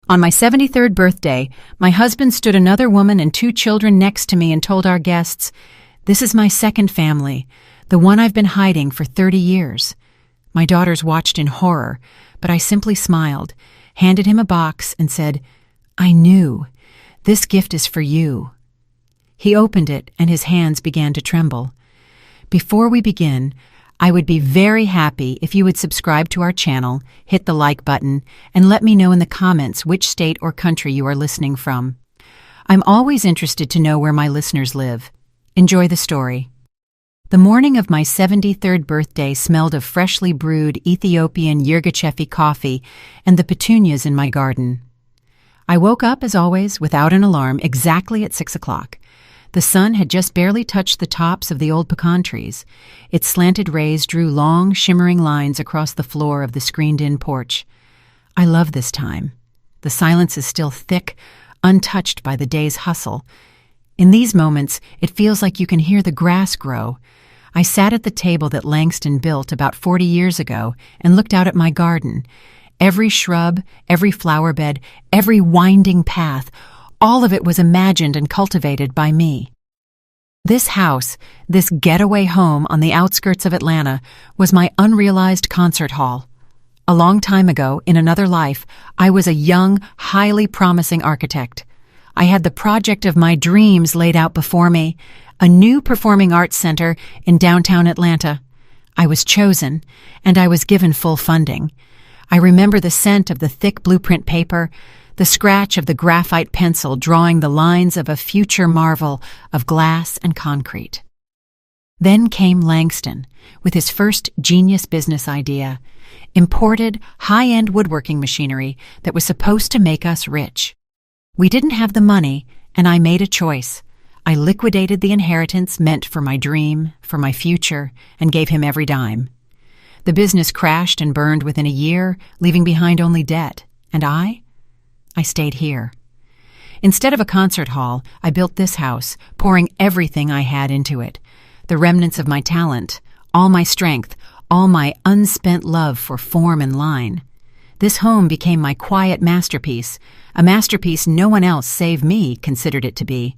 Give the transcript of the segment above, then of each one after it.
On my 73rd birthday, my husband stood another woman and 2 children next to me and told our guests, "This is my second family, the one I've been hiding for 30 years. My daughters watched in horror, but I simply smiled, handed him a box, and said, "I knew. This gift is for you." He opened it, and his hands began to tremble. Before we begin, I would be very happy if you would subscribe to our channel, hit the like button, and let me know in the comments which state or country you are listening from. I'm always interested to know where my listeners live. Enjoy the story. The morning of my 73rd birthday smelled of freshly brewed Ethiopian Yirgacheffe coffee and the petunias in my garden. I woke up, as always, without an alarm, exactly at 6 o'clock. The sun had just barely touched the tops of the old pecan trees. Its slanted rays drew long, shimmering lines across the floor of the screened-in porch. I love this time. The silence is still thick, untouched by the day's hustle. In these moments, it feels like you can hear the grass grow. I sat at the table that Langston built about 40 years ago and looked out at my garden. Every shrub, every flower bed, every winding path, all of it was imagined and cultivated by me. This house, this getaway home on the outskirts of Atlanta, was my unrealized concert hall. A long time ago, in another life, I was a young, highly promising architect. I had the project of my dreams laid out before me, a new performing arts center in downtown Atlanta. I was chosen, and I was given full funding. I remember the scent of the thick blueprint paper, the scratch of the graphite pencil drawing the lines of a future marvel of glass and concrete. Then came Langston, with his first genius business idea, imported high-end woodworking machinery that was supposed to make us rich. We didn't have the money, and I made a choice. I liquidated the inheritance meant for my dream, for my future, and gave him every dime. The business crashed and burned within a year, leaving behind only debt. And I stayed here. Instead of a concert hall, I built this house, pouring everything I had into it. The remnants of my talent, all my strength, all my unspent love for form and line. This home became my quiet masterpiece, a masterpiece no one else save me considered it to be.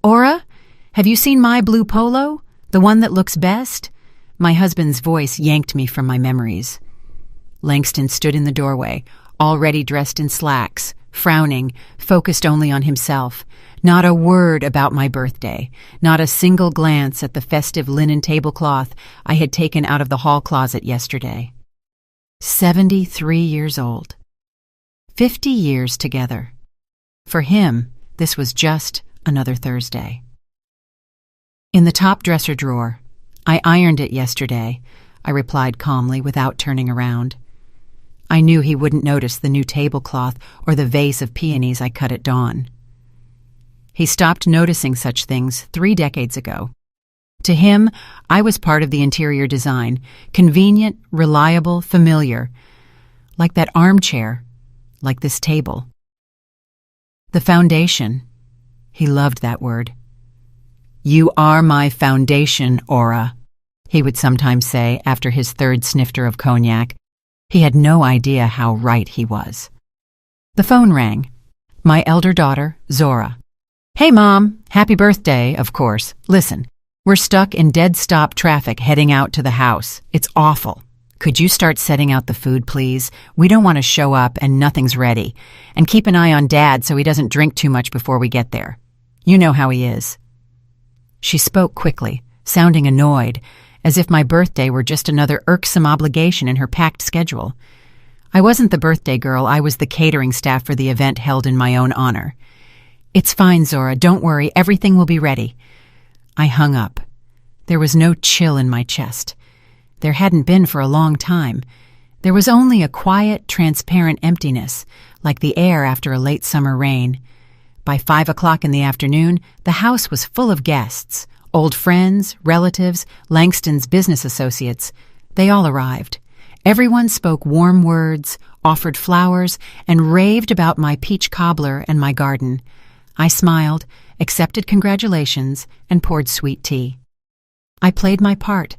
"Aura, have you seen my blue polo? The one that looks best?" My husband's voice yanked me from my memories. Langston stood in the doorway, already dressed in slacks, frowning, focused only on himself. Not a word about my birthday, not a single glance at the festive linen tablecloth I had taken out of the hall closet yesterday. 73 years old. 50 years together. For him, this was just another Thursday. "In the top dresser drawer. I ironed it yesterday," I replied calmly without turning around. I knew he wouldn't notice the new tablecloth or the vase of peonies I cut at dawn. He stopped noticing such things 3 decades ago. To him, I was part of the interior design, convenient, reliable, familiar, like that armchair, like this table. The foundation. He loved that word. "You are my foundation, Aura," he would sometimes say after his 3rd snifter of cognac. He had no idea how right he was. The phone rang. My elder daughter, Zora. "Hey, Mom. Happy birthday, of course. Listen, we're stuck in dead-stop traffic heading out to the house. It's awful. Could you start setting out the food, please? We don't want to show up and nothing's ready. And keep an eye on Dad so he doesn't drink too much before we get there. You know how he is." She spoke quickly, sounding annoyed, as if my birthday were just another irksome obligation in her packed schedule. I wasn't the birthday girl, I was the catering staff for the event held in my own honor. "It's fine, Zora, don't worry, everything will be ready." I hung up. There was no chill in my chest. There hadn't been for a long time. There was only a quiet, transparent emptiness, like the air after a late summer rain. By 5 o'clock in the afternoon, the house was full of guests. Old friends, relatives, Langston's business associates. They all arrived. Everyone spoke warm words, offered flowers, and raved about my peach cobbler and my garden. I smiled, accepted congratulations, and poured sweet tea. I played my part,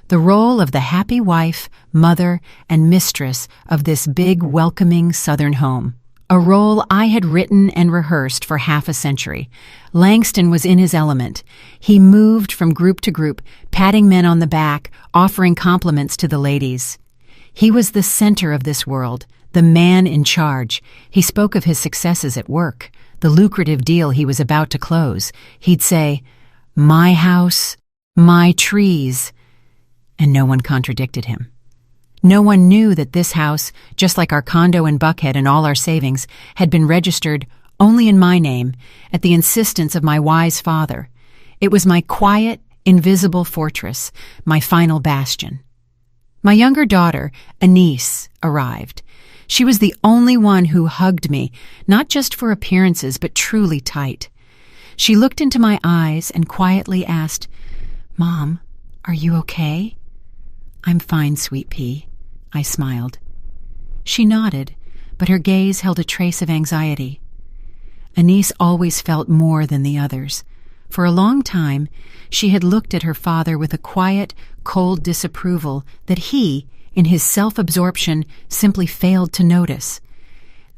the role of the happy wife, mother, and mistress of this big, welcoming Southern home. a role I had written and rehearsed for half a century. Langston was in his element. He moved from group to group, patting men on the back, offering compliments to the ladies. He was the center of this world, the man in charge. He spoke of his successes at work, the lucrative deal he was about to close. He'd say, "My house, my trees," and no one contradicted him. No one knew that this house, just like our condo in Buckhead and all our savings, had been registered only in my name, at the insistence of my wise father. It was my quiet, invisible fortress, my final bastion. My younger daughter, Anise, arrived. She was the only one who hugged me, not just for appearances, but truly tight. She looked into my eyes and quietly asked, "Mom, are you okay?" "I'm fine, sweet pea," I smiled. She nodded, but her gaze held a trace of anxiety. Anise always felt more than the others. For a long time, she had looked at her father with a quiet, cold disapproval that he, in his self-absorption, simply failed to notice.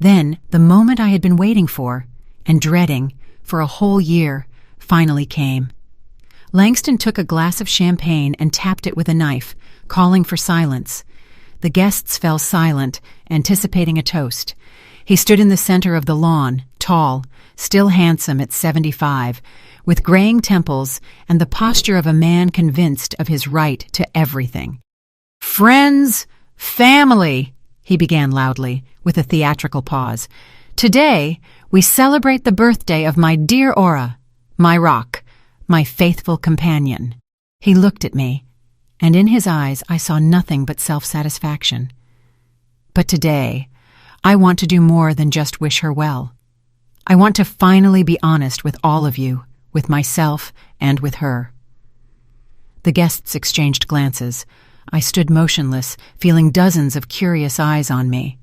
Then, the moment I had been waiting for, and dreading, for a whole year, finally came. Langston took a glass of champagne and tapped it with a knife, calling for silence. The guests fell silent, anticipating a toast. He stood in the center of the lawn, tall, still handsome at 75, with graying temples and the posture of a man convinced of his right to everything. "Friends, family," he began loudly, with a theatrical pause. "Today, we celebrate the birthday of my dear Aura, my rock, my faithful companion." He looked at me, and in his eyes I saw nothing but self-satisfaction. "But today, I want to do more than just wish her well. I want to finally be honest with all of you, with myself and with her." The guests exchanged glances. I stood motionless, feeling dozens of curious eyes on me.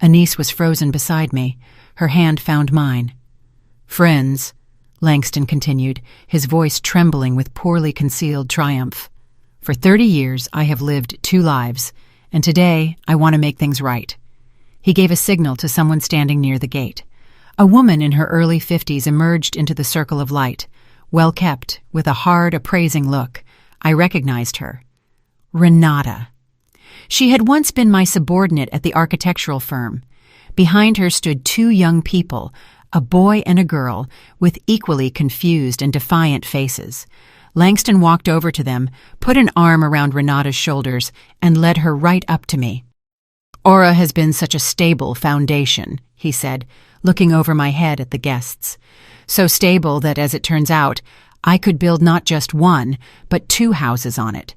Anise was frozen beside me. Her hand found mine. "Friends," Langston continued, his voice trembling with poorly concealed triumph. "For 30 years I have lived 2 lives, and today I want to make things right." He gave a signal to someone standing near the gate. A woman in her early 50s emerged into the circle of light, well-kept, with a hard, appraising look. I recognized her. Renata. She had once been my subordinate at the architectural firm. Behind her stood 2 young people, a boy and a girl, with equally confused and defiant faces. Langston walked over to them, put an arm around Renata's shoulders, and led her right up to me. "Aura has been such a stable foundation," he said, looking over my head at the guests. "So stable that, as it turns out, I could build not just 1, but 2 houses on it.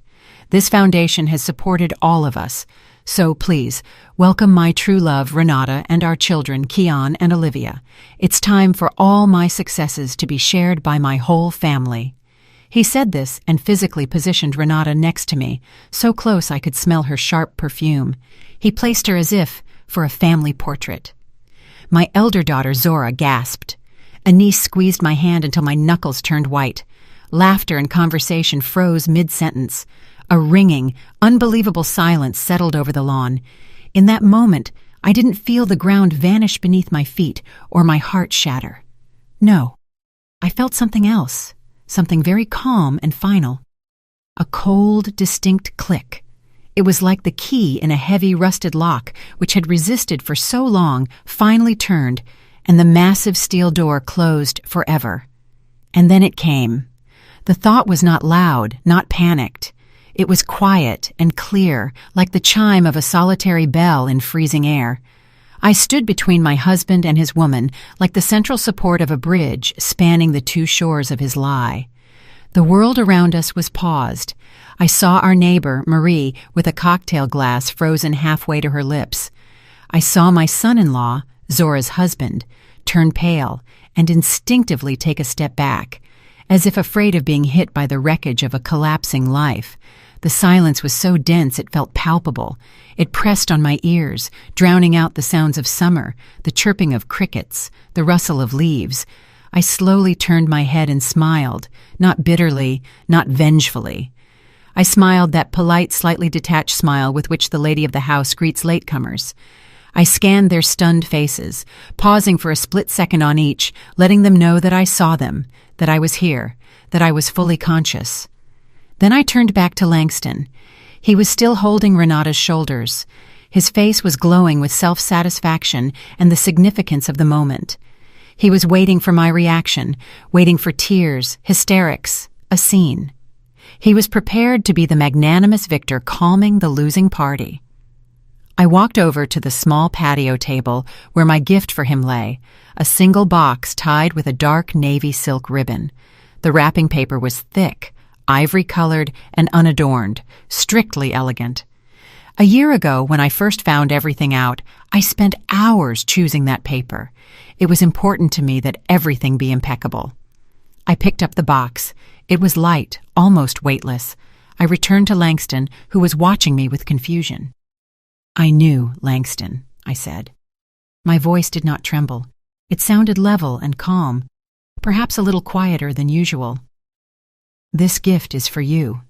This foundation has supported all of us. So please, welcome my true love, Renata, and our children, Keon and Olivia. It's time for all my successes to be shared by my whole family." He said this and physically positioned Renata next to me, so close I could smell her sharp perfume. He placed her as if for a family portrait. My elder daughter, Zora, gasped. Anise squeezed my hand until my knuckles turned white. Laughter and conversation froze mid-sentence. A ringing, unbelievable silence settled over the lawn. In that moment, I didn't feel the ground vanish beneath my feet or my heart shatter. No, I felt something else, something very calm and final. A cold, distinct click. It was like the key in a heavy, rusted lock, which had resisted for so long, finally turned, and the massive steel door closed forever. And then it came. The thought was not loud, not panicked. It was quiet and clear, like the chime of a solitary bell in freezing air. I stood between my husband and his woman, like the central support of a bridge spanning the 2 shores of his lie. The world around us was paused. I saw our neighbor, Marie, with a cocktail glass frozen halfway to her lips. I saw my son-in-law, Zora's husband, turn pale and instinctively take a step back, as if afraid of being hit by the wreckage of a collapsing life. The silence was so dense it felt palpable. It pressed on my ears, drowning out the sounds of summer, the chirping of crickets, the rustle of leaves. I slowly turned my head and smiled, not bitterly, not vengefully. I smiled that polite, slightly detached smile with which the lady of the house greets latecomers. I scanned their stunned faces, pausing for a split second on each, letting them know that I saw them, that I was here, that I was fully conscious. Then I turned back to Langston. He was still holding Renata's shoulders. His face was glowing with self-satisfaction and the significance of the moment. He was waiting for my reaction, waiting for tears, hysterics, a scene. He was prepared to be the magnanimous victor calming the losing party. I walked over to the small patio table where my gift for him lay, a single box tied with a dark navy silk ribbon. The wrapping paper was thick, ivory-colored, and unadorned, strictly elegant. A year ago, when I first found everything out, I spent hours choosing that paper. It was important to me that everything be impeccable. I picked up the box. It was light, almost weightless. I returned to Langston, who was watching me with confusion. "I knew, Langston," I said. My voice did not tremble. It sounded level and calm, perhaps a little quieter than usual. "This gift is for you."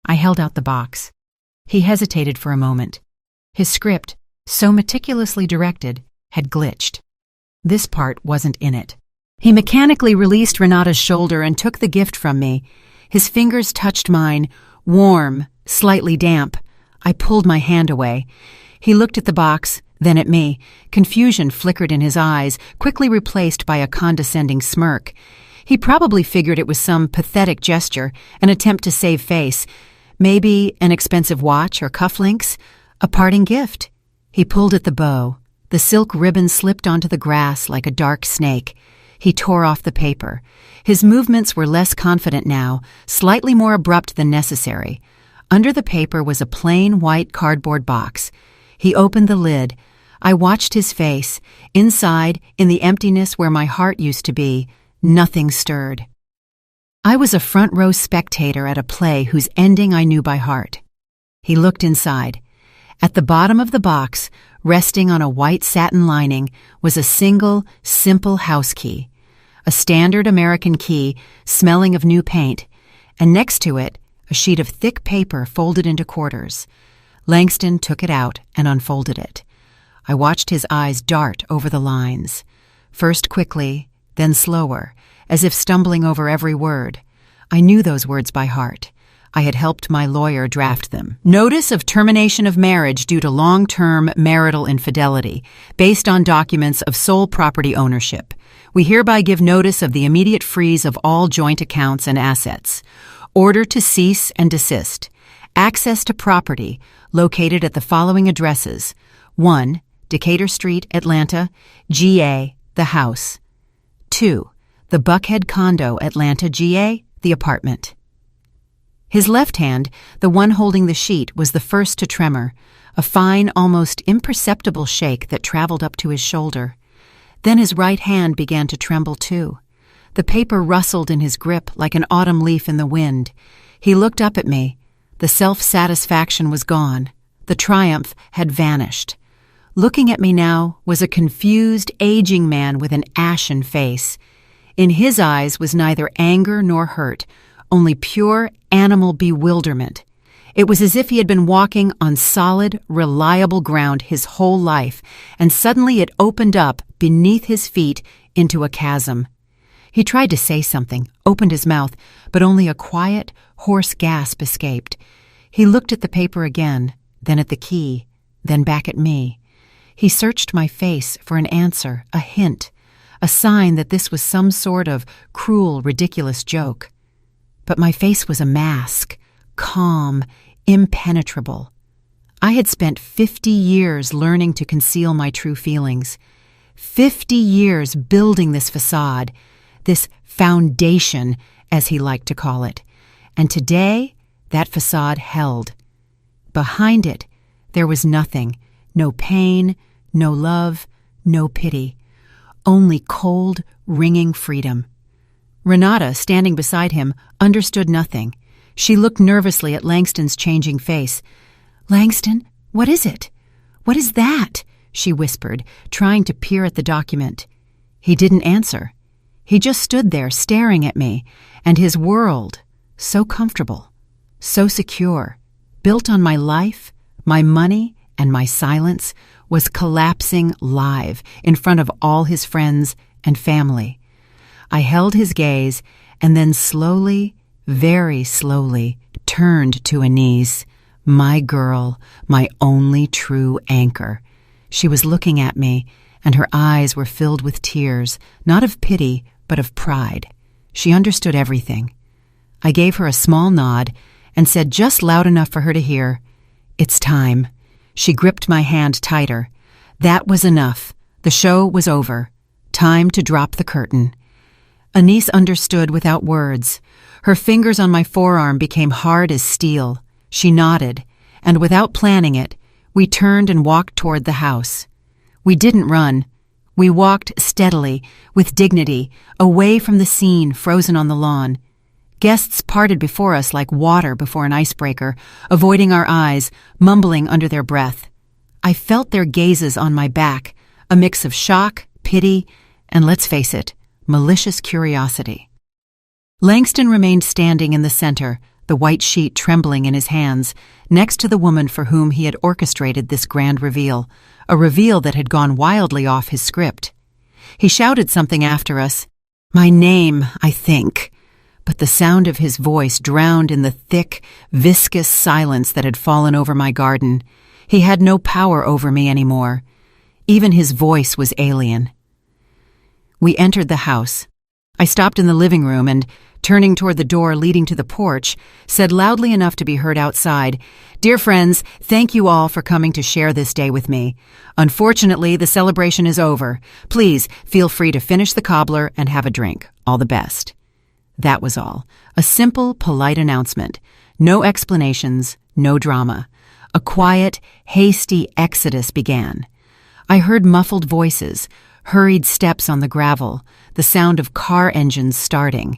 I held out the box. He hesitated for a moment. His script, so meticulously directed, had glitched. This part wasn't in it. He mechanically released Renata's shoulder and took the gift from me. His fingers touched mine, warm, slightly damp. I pulled my hand away. He looked at the box, then at me. Confusion flickered in his eyes, quickly replaced by a condescending smirk. He probably figured it was some pathetic gesture, an attempt to save face. Maybe an expensive watch or cufflinks, a parting gift. He pulled at the bow. The silk ribbon slipped onto the grass like a dark snake. He tore off the paper. His movements were less confident now, slightly more abrupt than necessary. Under the paper was a plain white cardboard box. He opened the lid. I watched his face. Inside, in the emptiness where my heart used to be, nothing stirred. I was a front-row spectator at a play whose ending I knew by heart. He looked inside. At the bottom of the box, resting on a white satin lining, was a single, simple house key. A standard American key, smelling of new paint, and next to it, a sheet of thick paper folded into quarters. Langston took it out and unfolded it. I watched his eyes dart over the lines, first quickly, then slower, as if stumbling over every word. I knew those words by heart. I had helped my lawyer draft them. Notice of termination of marriage due to long-term marital infidelity, based on documents of sole property ownership. We hereby give notice of the immediate freeze of all joint accounts and assets. Order to cease and desist. Access to property located at the following addresses: 1. Decatur Street, Atlanta, GA, the house. 2. The Buckhead Condo, Atlanta, GA, the apartment. His left hand, the one holding the sheet, was the first to tremor, a fine, almost imperceptible shake that traveled up to his shoulder. Then his right hand began to tremble too. The paper rustled in his grip like an autumn leaf in the wind. He looked up at me. The self-satisfaction was gone. The triumph had vanished. Looking at me now was a confused, aging man with an ashen face. In his eyes was neither anger nor hurt, only pure animal bewilderment. It was as if he had been walking on solid, reliable ground his whole life, and suddenly it opened up beneath his feet into a chasm. He tried to say something, opened his mouth, but only a quiet, hoarse gasp escaped. He looked at the paper again, then at the key, then back at me. He searched my face for an answer, a hint, a sign that this was some sort of cruel, ridiculous joke. But my face was a mask, calm, impenetrable. I had spent 50 years learning to conceal my true feelings, 50 years building this facade, this foundation, as he liked to call it. And today, that facade held. Behind it, there was nothing, no pain, no love, no pity, only cold, ringing freedom. Renata, standing beside him, understood nothing. She looked nervously at Langston's changing face. "Langston, what is it? What is that?" she whispered, trying to peer at the document. He didn't answer. He just stood there staring at me, and his world, so comfortable, so secure, built on my life, my money, and my silence, was collapsing live in front of all his friends and family. I held his gaze and then slowly, very slowly, turned to Anise, my girl, my only true anchor. She was looking at me, and her eyes were filled with tears, not of pity, but of pride. She understood everything. I gave her a small nod and said just loud enough for her to hear, "It's time." She gripped my hand tighter. That was enough. The show was over. Time to drop the curtain. Anise understood without words. Her fingers on my forearm became hard as steel. She nodded, and without planning it, we turned and walked toward the house. We didn't run. We walked steadily, with dignity, away from the scene frozen on the lawn. Guests parted before us like water before an icebreaker, avoiding our eyes, mumbling under their breath. I felt their gazes on my back, a mix of shock, pity, and let's face it, malicious curiosity. Langston remained standing in the center, the white sheet trembling in his hands, next to the woman for whom he had orchestrated this grand reveal, a reveal that had gone wildly off his script. He shouted something after us, my name, I think, but the sound of his voice drowned in the thick, viscous silence that had fallen over my garden. He had no power over me anymore. Even his voice was alien. We entered the house. I stopped in the living room and, turning toward the door leading to the porch, said loudly enough to be heard outside, "Dear friends, thank you all for coming to share this day with me. Unfortunately, the celebration is over. Please feel free to finish the cobbler and have a drink. All the best." That was all. A simple, polite announcement. No explanations, no drama. A quiet, hasty exodus began. I heard muffled voices, hurried steps on the gravel, the sound of car engines starting.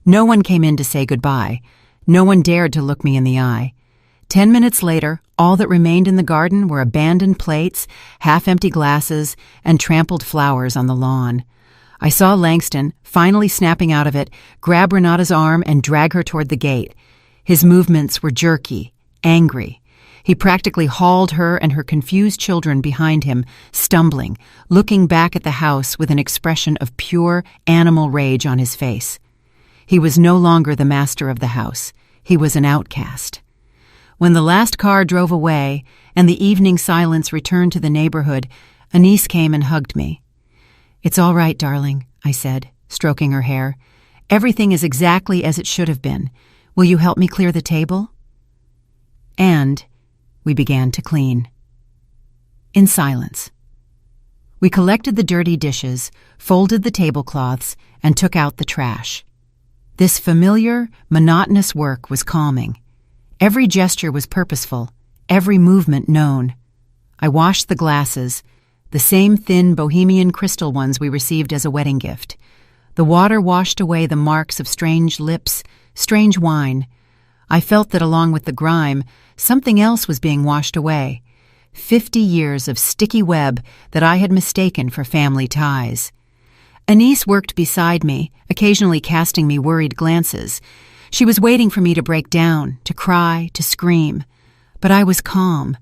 No one came in to say goodbye. No one dared to look me in the eye. 10 minutes later, all that remained in the garden were abandoned plates, half-empty glasses, and trampled flowers on the lawn. I saw Langston, finally snapping out of it, grab Renata's arm and drag her toward the gate. His movements were jerky, angry. He practically hauled her and her confused children behind him, stumbling, looking back at the house with an expression of pure animal rage on his face. He was no longer the master of the house. He was an outcast. When the last car drove away and the evening silence returned to the neighborhood, Anise came and hugged me. "It's all right, darling," I said, stroking her hair. "Everything is exactly as it should have been. Will you help me clear the table?" And we began to clean. In silence. We collected the dirty dishes, folded the tablecloths, and took out the trash. This familiar, monotonous work was calming. Every gesture was purposeful, every movement known. I washed the glasses, the same thin bohemian crystal ones we received as a wedding gift. The water washed away the marks of strange lips, strange wine. I felt that along with the grime, something else was being washed away. 50 years of sticky web that I had mistaken for family ties. Anise worked beside me, occasionally casting me worried glances. She was waiting for me to break down, to cry, to scream. But I was calm.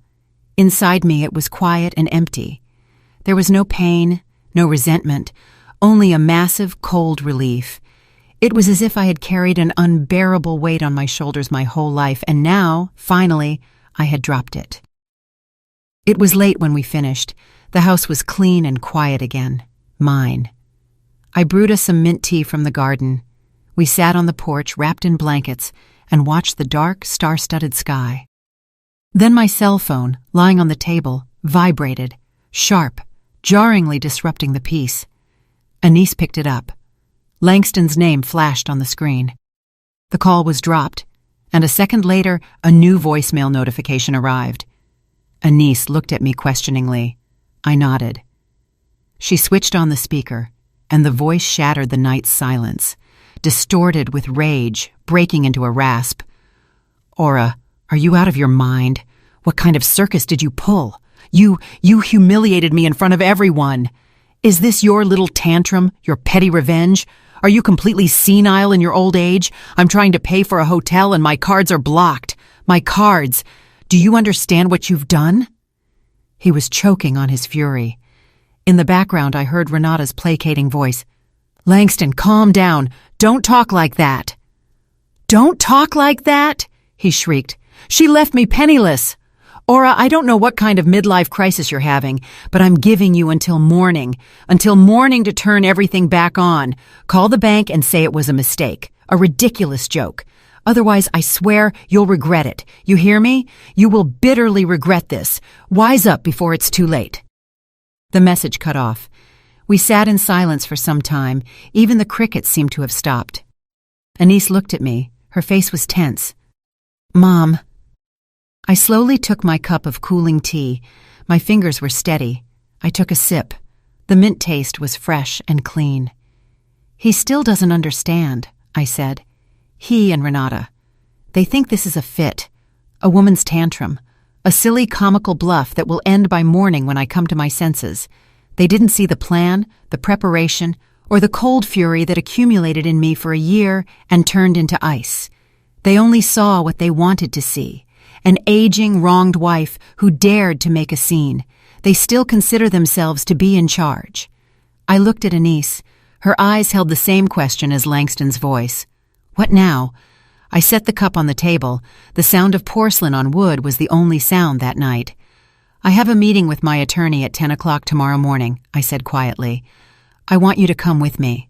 Inside me it was quiet and empty. There was no pain, no resentment, only a massive, cold relief. It was as if I had carried an unbearable weight on my shoulders my whole life, and now, finally, I had dropped it. It was late when we finished. The house was clean and quiet again. Mine. I brewed us some mint tea from the garden. We sat on the porch, wrapped in blankets, and watched the dark, star-studded sky. Then my cell phone, lying on the table, vibrated, sharp, jarringly disrupting the peace. Anise picked it up. Langston's name flashed on the screen. The call was dropped, and a second later, a new voicemail notification arrived. Anise looked at me questioningly. I nodded. She switched on the speaker, and the voice shattered the night's silence, distorted with rage, breaking into a rasp. "Aura, are you out of your mind? What kind of circus did you pull? You humiliated me in front of everyone. Is this your little tantrum, your petty revenge? Are you completely senile in your old age? I'm trying to pay for a hotel and my cards are blocked. My cards. Do you understand what you've done?" He was choking on his fury. In the background, I heard Renata's placating voice. "Langston, calm down. Don't talk like that." "Don't talk like that?" he shrieked. "She left me penniless. Ora, I don't know what kind of midlife crisis you're having, but I'm giving you until morning to turn everything back on. Call the bank and say it was a mistake, a ridiculous joke. Otherwise, I swear you'll regret it. You hear me? You will bitterly regret this. Wise up before it's too late." The message cut off. We sat in silence for some time. Even the crickets seemed to have stopped. Anise looked at me. Her face was tense. "Mom." I slowly took my cup of cooling tea. My fingers were steady. I took a sip. The mint taste was fresh and clean. "He still doesn't understand," I said. "He and Renata. They think this is a fit, a woman's tantrum, a silly comical bluff that will end by morning when I come to my senses. They didn't see the plan, the preparation, or the cold fury that accumulated in me for a year and turned into ice. They only saw what they wanted to see. An aging, wronged wife who dared to make a scene. They still consider themselves to be in charge." I looked at Anise. Her eyes held the same question as Langston's voice. "What now?" I set the cup on the table. The sound of porcelain on wood was the only sound that night. "I have a meeting with my attorney at 10 o'clock tomorrow morning," I said quietly. "I want you to come with me."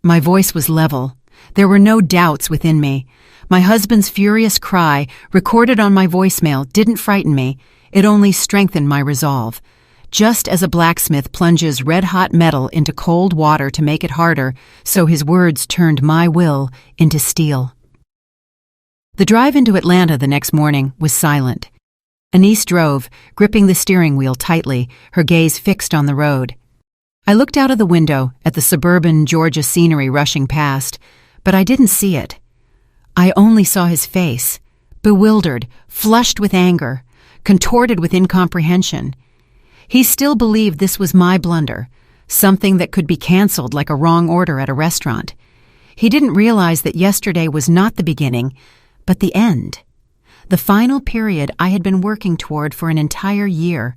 My voice was level. There were no doubts within me. My husband's furious cry, recorded on my voicemail, didn't frighten me. It only strengthened my resolve. Just as a blacksmith plunges red-hot metal into cold water to make it harder, so his words turned my will into steel. The drive into Atlanta the next morning was silent. Anise drove, gripping the steering wheel tightly, her gaze fixed on the road. I looked out of the window at the suburban Georgia scenery rushing past, but I didn't see it. I only saw his face, bewildered, flushed with anger, contorted with incomprehension. He still believed this was my blunder, something that could be canceled like a wrong order at a restaurant. He didn't realize that yesterday was not the beginning, but the end. The final period I had been working toward for an entire year.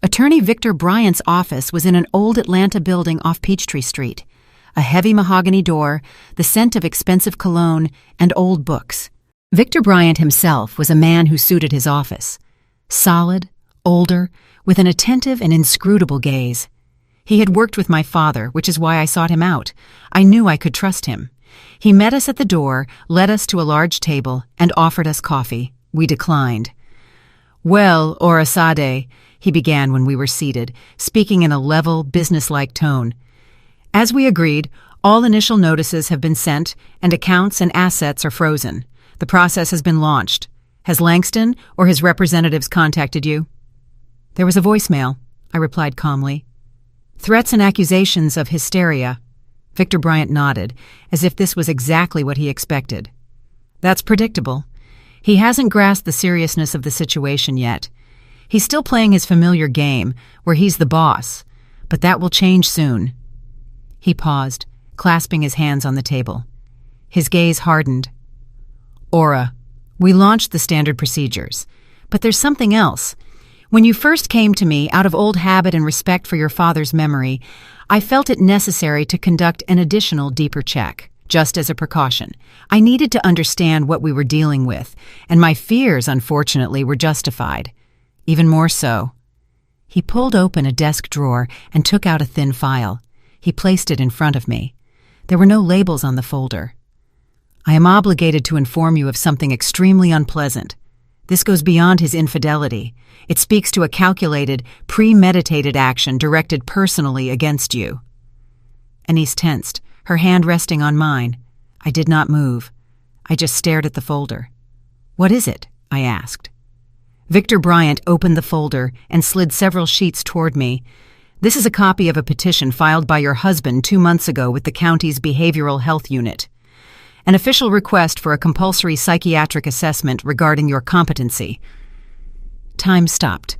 Attorney Victor Bryant's office was in an old Atlanta building off Peachtree Street. A heavy mahogany door, the scent of expensive cologne, and old books. Victor Bryant himself was a man who suited his office. Solid, older, with an attentive and inscrutable gaze. He had worked with my father, which is why I sought him out. I knew I could trust him. He met us at the door, led us to a large table, and offered us coffee. We declined. "Well, Orasade," he began when we were seated, speaking in a level, businesslike tone. "As we agreed, all initial notices have been sent, and accounts and assets are frozen. The process has been launched. Has Langston or his representatives contacted you?" "There was a voicemail," I replied calmly. "Threats and accusations of hysteria." Victor Bryant nodded, as if this was exactly what he expected. "That's predictable. He hasn't grasped the seriousness of the situation yet. He's still playing his familiar game, where he's the boss, but that will change soon." He paused, clasping his hands on the table. His gaze hardened. "Ora, we launched the standard procedures, but there's something else. When you first came to me out of old habit and respect for your father's memory, I felt it necessary to conduct an additional deeper check, just as a precaution. I needed to understand what we were dealing with, and my fears, unfortunately, were justified. Even more so." He pulled open a desk drawer and took out a thin file. He placed it in front of me. There were no labels on the folder. "I am obligated to inform you of something extremely unpleasant. This goes beyond his infidelity. It speaks to a calculated, premeditated action directed personally against you." Anise tensed, her hand resting on mine. I did not move. I just stared at the folder. "What is it?" I asked. Victor Bryant opened the folder and slid several sheets toward me. "This is a copy of a petition filed by your husband 2 months ago with the county's behavioral health unit. An official request for a compulsory psychiatric assessment regarding your competency." Time stopped.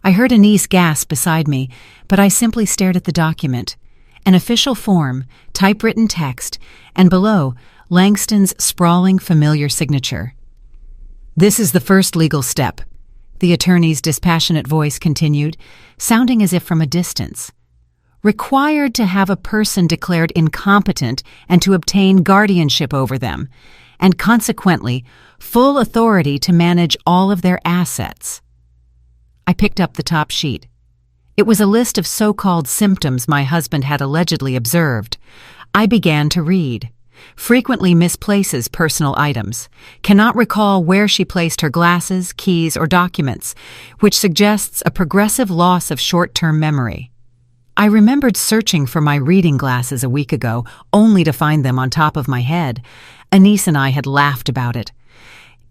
I heard Anise gasp beside me, but I simply stared at the document. An official form, typewritten text, and below, Langston's sprawling, familiar signature. "This is the first legal step. the attorney's dispassionate voice continued, sounding as if from a distance. Required to have a person declared incompetent and to obtain guardianship over them, and consequently, full authority to manage all of their assets. I picked up the top sheet. It was a list of so-called symptoms my husband had allegedly observed. I began to read. Frequently misplaces personal items. Cannot recall where she placed her glasses, keys, or documents, which suggests a progressive loss of short-term memory. I remembered searching for my reading glasses a week ago, only to find them on top of my head. Anise and I had laughed about it.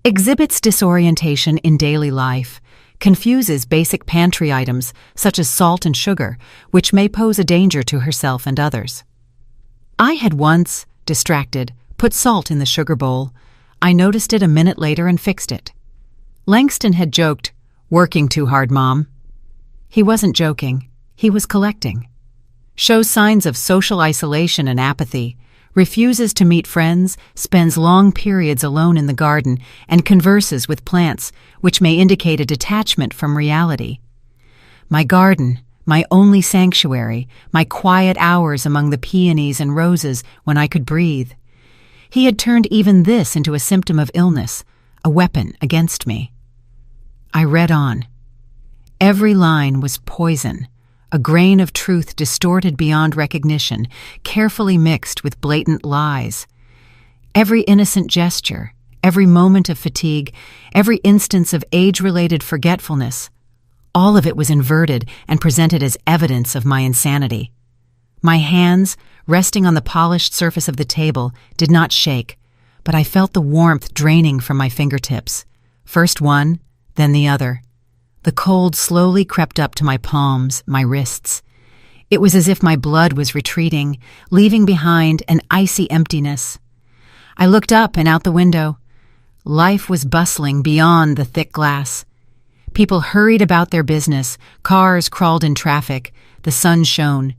Exhibits disorientation in daily life. Confuses basic pantry items, such as salt and sugar, which may pose a danger to herself and others. I had once, distracted, put salt in the sugar bowl. I noticed it a minute later and fixed it. Langston had joked, "Working too hard, Mom." He wasn't joking. He was collecting. Shows signs of social isolation and apathy. Refuses to meet friends, spends long periods alone in the garden, and converses with plants, which may indicate a detachment from reality. My garden, my only sanctuary, my quiet hours among the peonies and roses when I could breathe. He had turned even this into a symptom of illness, a weapon against me. I read on. Every line was poison. A grain of truth distorted beyond recognition, carefully mixed with blatant lies. Every innocent gesture, every moment of fatigue, every instance of age-related forgetfulness, all of it was inverted and presented as evidence of my insanity. My hands, resting on the polished surface of the table, did not shake, but I felt the warmth draining from my fingertips. First one, then the other. The cold slowly crept up to my palms, my wrists. It was as if my blood was retreating, leaving behind an icy emptiness. I looked up and out the window. Life was bustling beyond the thick glass. People hurried about their business, cars crawled in traffic, the sun shone.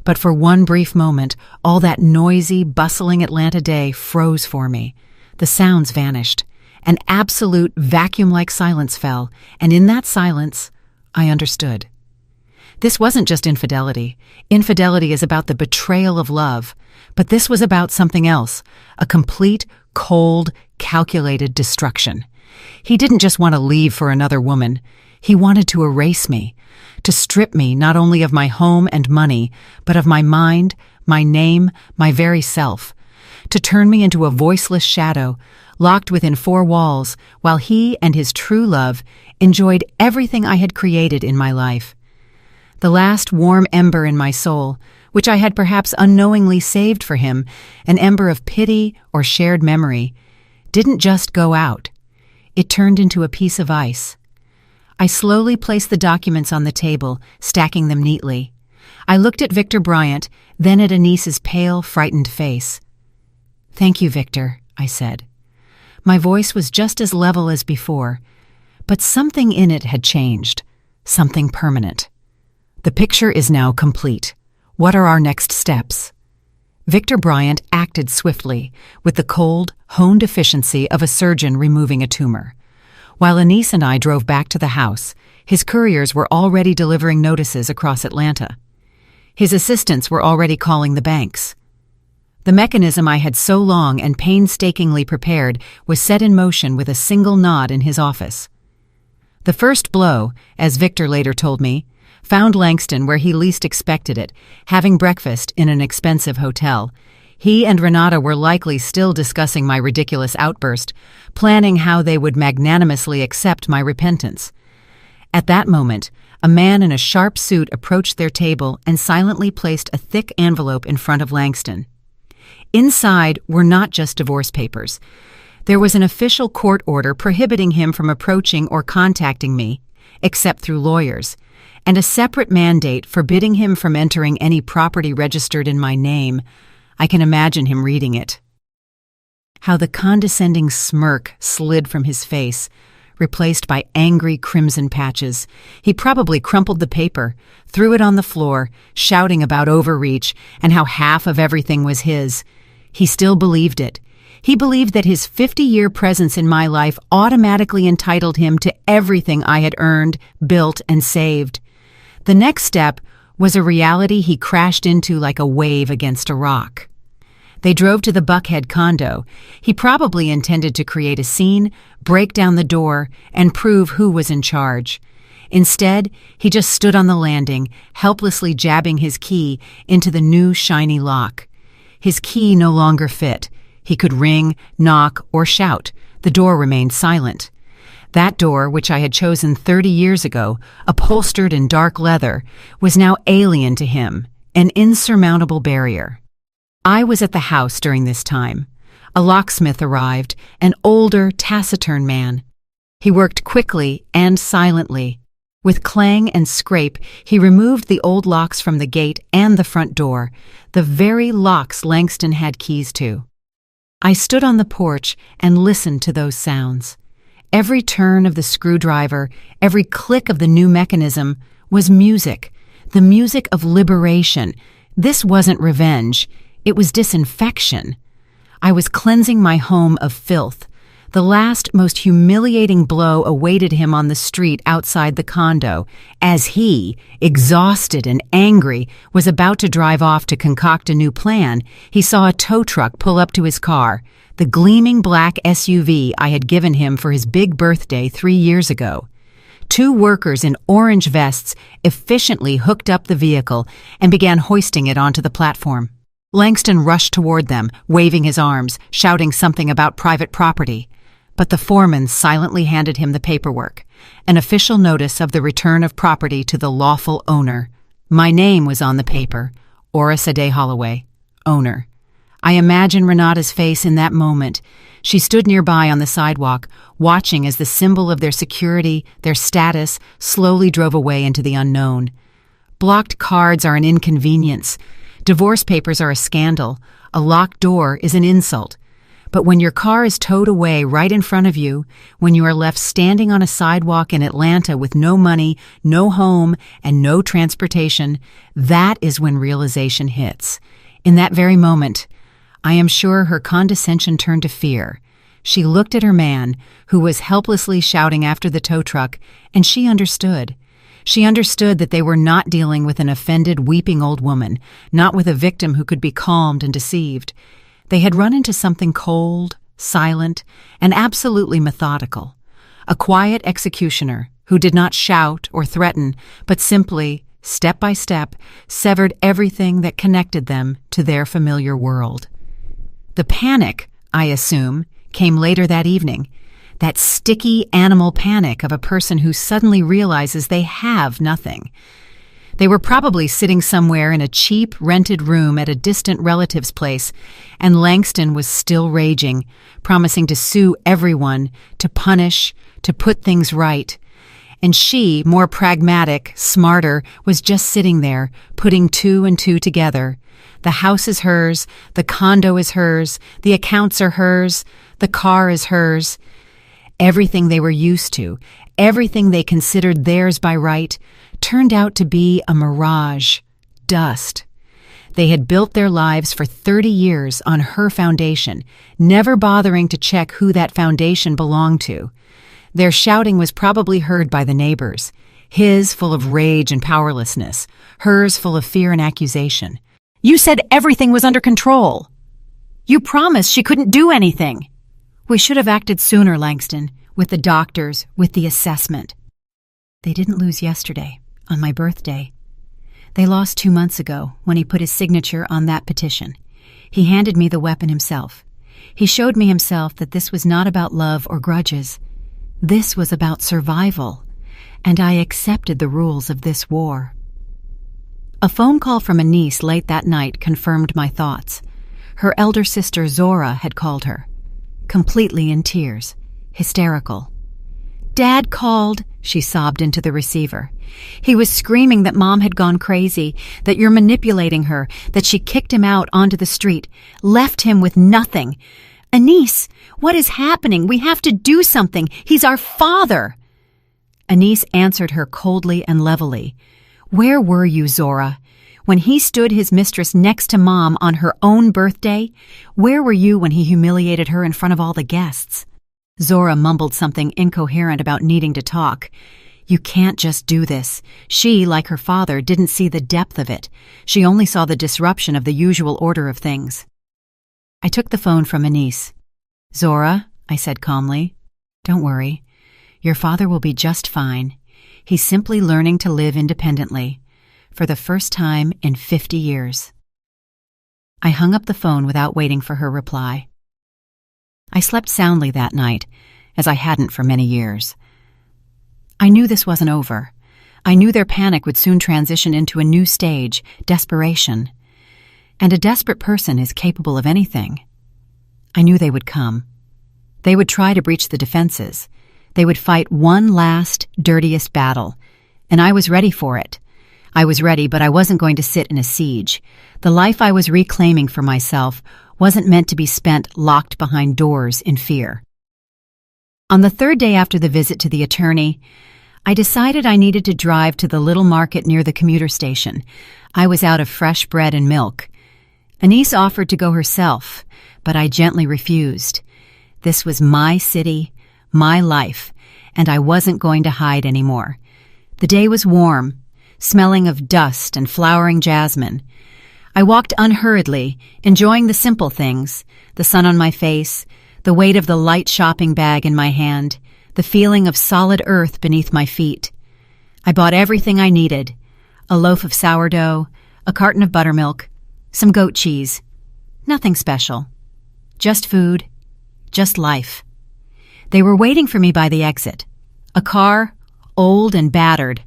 But for one brief moment, all that noisy, bustling Atlanta day froze for me. The sounds vanished. An absolute vacuum-like silence fell, and in that silence, I understood. This wasn't just infidelity. Infidelity is about the betrayal of love, but this was about something else, a complete, cold, calculated destruction. He didn't just want to leave for another woman. He wanted to erase me, to strip me not only of my home and money, but of my mind, my name, my very self, to turn me into a voiceless shadow, locked within four walls, while he and his true love enjoyed everything I had created in my life. The last warm ember in my soul, which I had perhaps unknowingly saved for him, an ember of pity or shared memory, didn't just go out. It turned into a piece of ice. I slowly placed the documents on the table, stacking them neatly. I looked at Victor Bryant, then at Anise's pale, frightened face. "Thank you, Victor," I said. My voice was just as level as before, but something in it had changed, something permanent. "The picture is now complete. What are our next steps?" Victor Bryant acted swiftly, with the cold, honed efficiency of a surgeon removing a tumor. While Anise and I drove back to the house, his couriers were already delivering notices across Atlanta. His assistants were already calling the banks. The mechanism I had so long and painstakingly prepared was set in motion with a single nod in his office. The first blow, as Victor later told me, found Langston where he least expected it, having breakfast in an expensive hotel. He and Renata were likely still discussing my ridiculous outburst, planning how they would magnanimously accept my repentance. At that moment, a man in a sharp suit approached their table and silently placed a thick envelope in front of Langston. Inside were not just divorce papers. There was an official court order prohibiting him from approaching or contacting me, except through lawyers, and a separate mandate forbidding him from entering any property registered in my name. I can imagine him reading it. How the condescending smirk slid from his face, replaced by angry crimson patches. He probably crumpled the paper, threw it on the floor, shouting about overreach and how half of everything was his. He still believed it. He believed that his 50-year presence in my life automatically entitled him to everything I had earned, built, and saved. The next step was a reality he crashed into like a wave against a rock. They drove to the Buckhead condo. He probably intended to create a scene, break down the door, and prove who was in charge. Instead, he just stood on the landing, helplessly jabbing his key into the new shiny lock. His key no longer fit. He could ring, knock, or shout. The door remained silent. That door, which I had chosen 30 years ago, upholstered in dark leather, was now alien to him, an insurmountable barrier. I was at the house during this time. A locksmith arrived, an older, taciturn man. He worked quickly and silently. With clang and scrape, he removed the old locks from the gate and the front door, the very locks Langston had keys to. I stood on the porch and listened to those sounds. Every turn of the screwdriver, every click of the new mechanism was music, the music of liberation. This wasn't revenge, it was disinfection. I was cleansing my home of filth. The last, most humiliating blow awaited him on the street outside the condo, as he, exhausted and angry, was about to drive off to concoct a new plan. He saw a tow truck pull up to his car, the gleaming black SUV I had given him for his big birthday 3 years ago. 2 workers in orange vests efficiently hooked up the vehicle and began hoisting it onto the platform. Langston rushed toward them, waving his arms, shouting something about private property. But the foreman silently handed him the paperwork, an official notice of the return of property to the lawful owner. My name was on the paper, Ora Sade Holloway, owner. I imagine Renata's face in that moment. She stood nearby on the sidewalk, watching as the symbol of their security, their status, slowly drove away into the unknown. Blocked cards are an inconvenience. Divorce papers are a scandal. A locked door is an insult. But when your car is towed away right in front of you, when you are left standing on a sidewalk in Atlanta with no money, no home, and no transportation, that is when realization hits. In that very moment, I am sure her condescension turned to fear. She looked at her man, who was helplessly shouting after the tow truck, and she understood. She understood that they were not dealing with an offended, weeping old woman, not with a victim who could be calmed and deceived. They had run into something cold, silent, and absolutely methodical. A quiet executioner who did not shout or threaten, but simply, step by step, severed everything that connected them to their familiar world. The panic, I assume, came later that evening. That sticky animal panic of a person who suddenly realizes they have nothing. They were probably sitting somewhere in a cheap, rented room at a distant relative's place, and Langston was still raging, promising to sue everyone, to punish, to put things right. And she, more pragmatic, smarter, was just sitting there, putting 2 and 2 together. The house is hers, the condo is hers, the accounts are hers, the car is hers. Everything they were used to, everything they considered theirs by right, turned out to be a mirage, dust. They had built their lives for 30 years on her foundation, never bothering to check who that foundation belonged to. Their shouting was probably heard by the neighbors, his full of rage and powerlessness, hers full of fear and accusation. You said everything was under control. You promised she couldn't do anything. We should have acted sooner, Langston, with the doctors, with the assessment. They didn't lose yesterday, on my birthday. They lost 2 months ago when he put his signature on that petition. He handed me the weapon himself. He showed me himself that this was not about love or grudges. This was about survival, and I accepted the rules of this war. A phone call from a niece late that night confirmed my thoughts. Her elder sister Zora had called her, completely in tears, hysterical. Dad called, she sobbed into the receiver. He was screaming that Mom had gone crazy, that you're manipulating her, that she kicked him out onto the street, left him with nothing. Anise, what is happening? We have to do something. He's our father. Anise answered her coldly and levelly. Where were you, Zora? When he stood his mistress next to Mom on her own birthday? Where were you when he humiliated her in front of all the guests? Zora mumbled something incoherent about needing to talk. You can't just do this. She, like her father, didn't see the depth of it. She only saw the disruption of the usual order of things. I took the phone from Anise. Zora, I said calmly, don't worry. Your father will be just fine. He's simply learning to live independently, for the first time in 50 years. I hung up the phone without waiting for her reply. I slept soundly that night, as I hadn't for many years. I knew this wasn't over. I knew their panic would soon transition into a new stage, desperation. And a desperate person is capable of anything. I knew they would come. They would try to breach the defenses. They would fight one last, dirtiest battle. And I was ready for it. I was ready, but I wasn't going to sit in a siege. The life I was reclaiming for myself wasn't meant to be spent locked behind doors in fear. On the third day after the visit to the attorney, I decided I needed to drive to the little market near the commuter station. I was out of fresh bread and milk. Anise offered to go herself, but I gently refused. This was my city, my life, and I wasn't going to hide anymore. The day was warm, smelling of dust and flowering jasmine. I walked unhurriedly, enjoying the simple things, the sun on my face, the weight of the light shopping bag in my hand, the feeling of solid earth beneath my feet. I bought everything I needed: a loaf of sourdough, a carton of buttermilk, some goat cheese. Nothing special. Just food, just life. They were waiting for me by the exit. A car, old and battered.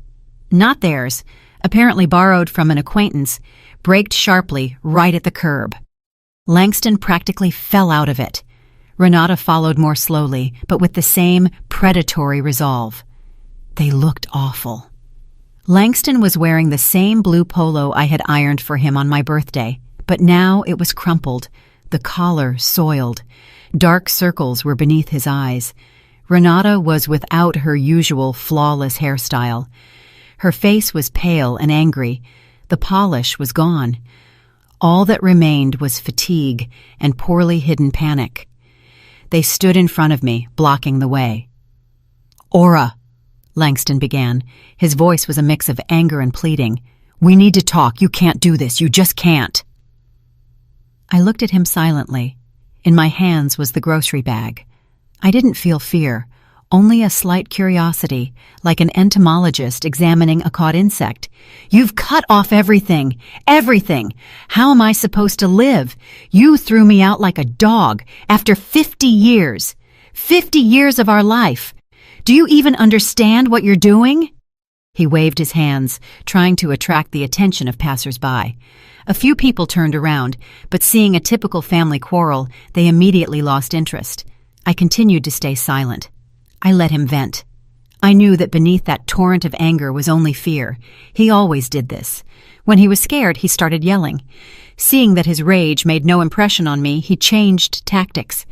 Not theirs, apparently borrowed from an acquaintance, braked sharply right at the curb. Langston practically fell out of it. Renata followed more slowly, but with the same predatory resolve. They looked awful. Langston was wearing the same blue polo I had ironed for him on my birthday, but now it was crumpled, the collar soiled. Dark circles were beneath his eyes. Renata was without her usual flawless hairstyle. Her face was pale and angry. The polish was gone. All that remained was fatigue and poorly hidden panic. They stood in front of me, blocking the way. "Aura," Langston began. His voice was a mix of anger and pleading. "We need to talk. You can't do this. You just can't." I looked at him silently. In my hands was the grocery bag. I didn't feel fear, only a slight curiosity, like an entomologist examining a caught insect. "You've cut off everything, everything. How am I supposed to live? You threw me out like a dog after 50 years. 50 years of our life. Do you even understand what you're doing?" He waved his hands, trying to attract the attention of passers-by. A few people turned around, but seeing a typical family quarrel, they immediately lost interest. I continued to stay silent. I let him vent. I knew that beneath that torrent of anger was only fear. He always did this. When he was scared, he started yelling. Seeing that his rage made no impression on me, he changed tactics.